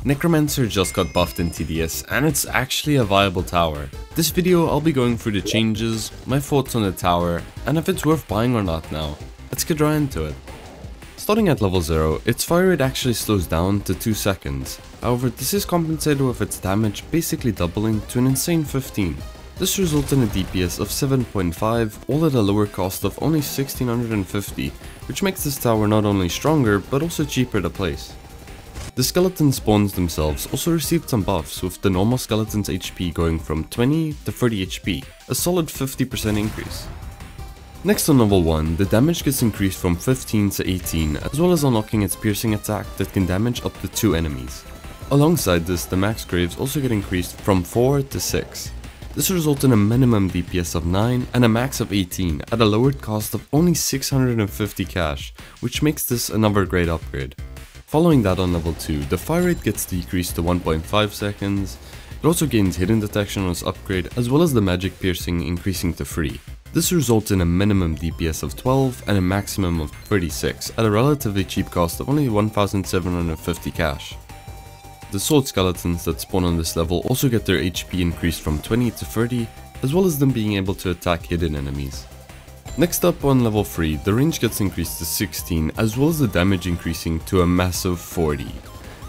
Necromancer just got buffed in TDS and it's actually a viable tower. This video I'll be going through the changes, my thoughts on the tower, and if it's worth buying or not now. Let's get right into it. Starting at level 0, its fire rate actually slows down to 2 seconds. However, this is compensated with its damage basically doubling to an insane 15. This results in a DPS of 7.5, all at a lower cost of only 1650, which makes this tower not only stronger but also cheaper to place. The skeleton spawns themselves also received some buffs, with the normal skeleton's HP going from 20 to 30 HP, a solid 50% increase. Next on level 1, the damage gets increased from 15 to 18, as well as unlocking its piercing attack that can damage up to 2 enemies. Alongside this, the max graves also get increased from 4 to 6. This results in a minimum DPS of 9 and a max of 18 at a lowered cost of only 650 cash, which makes this another great upgrade. Following that on level 2, the fire rate gets decreased to 1.5 seconds, it also gains hidden detection on its upgrade, as well as the magic piercing increasing to 3. This results in a minimum DPS of 12 and a maximum of 36 at a relatively cheap cost of only 1750 cash. The sword skeletons that spawn on this level also get their HP increased from 20 to 30, as well as them being able to attack hidden enemies. Next up on level 3, the range gets increased to 16, as well as the damage increasing to a massive 40.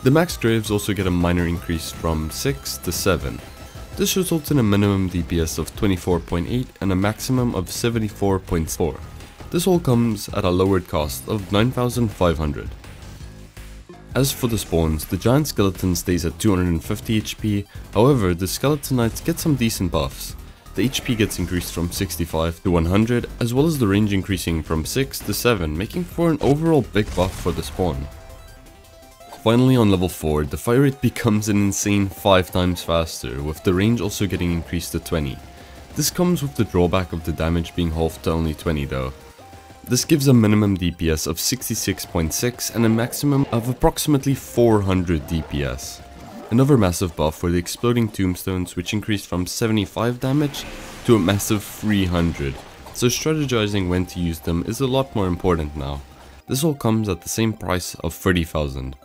The max graves also get a minor increase from 6 to 7. This results in a minimum DPS of 24.8 and a maximum of 74.4. This all comes at a lowered cost of 9500. As for the spawns, the giant skeleton stays at 250 HP, however the skeleton knights get some decent buffs. The HP gets increased from 65 to 100, as well as the range increasing from 6 to 7, making for an overall big buff for the spawn. Finally on level 4, the fire rate becomes an insane 5 times faster, with the range also getting increased to 20. This comes with the drawback of the damage being halved to only 20 though. This gives a minimum DPS of 66.6 and a maximum of approximately 400 DPS. Another massive buff were the exploding tombstones, which increased from 75 damage to a massive 300, so strategizing when to use them is a lot more important now. This all comes at the same price of 30,000.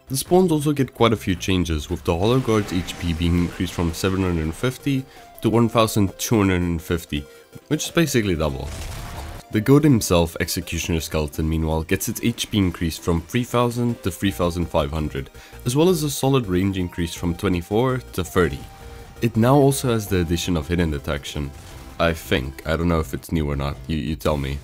The spawns also get quite a few changes, with the Hollow Guard's HP being increased from 750 to 1250, which is basically double. The god himself, Executioner Skeleton, meanwhile, gets its HP increased from 3000 to 3500, as well as a solid range increase from 24 to 30. It now also has the addition of hidden detection. I think. I don't know if it's new or not, you tell me.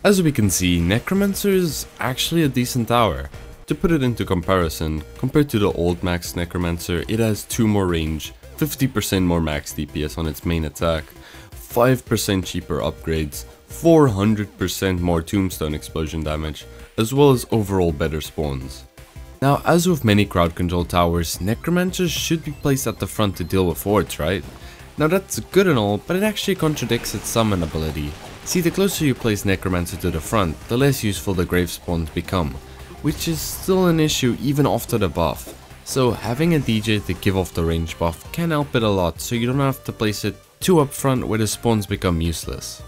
As we can see, Necromancer is actually a decent tower. To put it into comparison, compared to the old max Necromancer, it has 2 more range, 50% more max DPS on its main attack, 5% cheaper upgrades, 400% more tombstone explosion damage, as well as overall better spawns. Now, as with many crowd control towers, Necromancers should be placed at the front to deal with wards, right? Now that's good and all, but it actually contradicts its summon ability. See, the closer you place Necromancer to the front, the less useful the grave spawns become, which is still an issue even after the buff. So having a DJ to give off the range buff can help it a lot, so you don't have to place it too up front where the spawns become useless.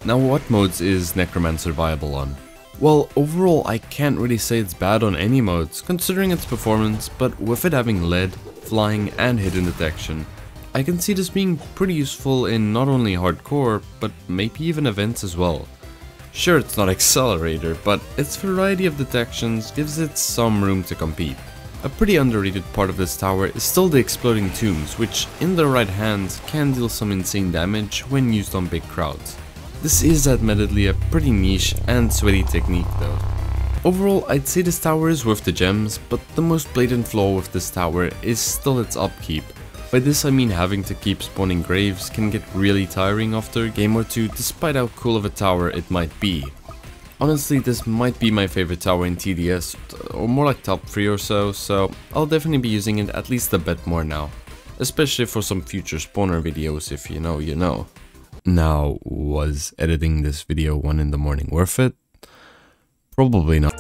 Now, what modes is Necromancer viable on? Well, overall I can't really say it's bad on any modes, considering its performance, but with it having lead, flying and hidden detection, I can see this being pretty useful in not only hardcore, but maybe even events as well. Sure, it's not Accelerator, but its variety of detections gives it some room to compete. A pretty underrated part of this tower is still the exploding tombs, which in the right hands can deal some insane damage when used on big crowds. This is admittedly a pretty niche and sweaty technique though. Overall, I'd say this tower is worth the gems, but the most blatant flaw with this tower is still its upkeep. By this I mean having to keep spawning graves can get really tiring after a game or two, despite how cool of a tower it might be. Honestly, this might be my favorite tower in TDS, or more like top 3 or so I'll definitely be using it at least a bit more now. Especially for some future spawner videos, if you know, you know. Now, was editing this video 1 in the morning worth it? Probably not.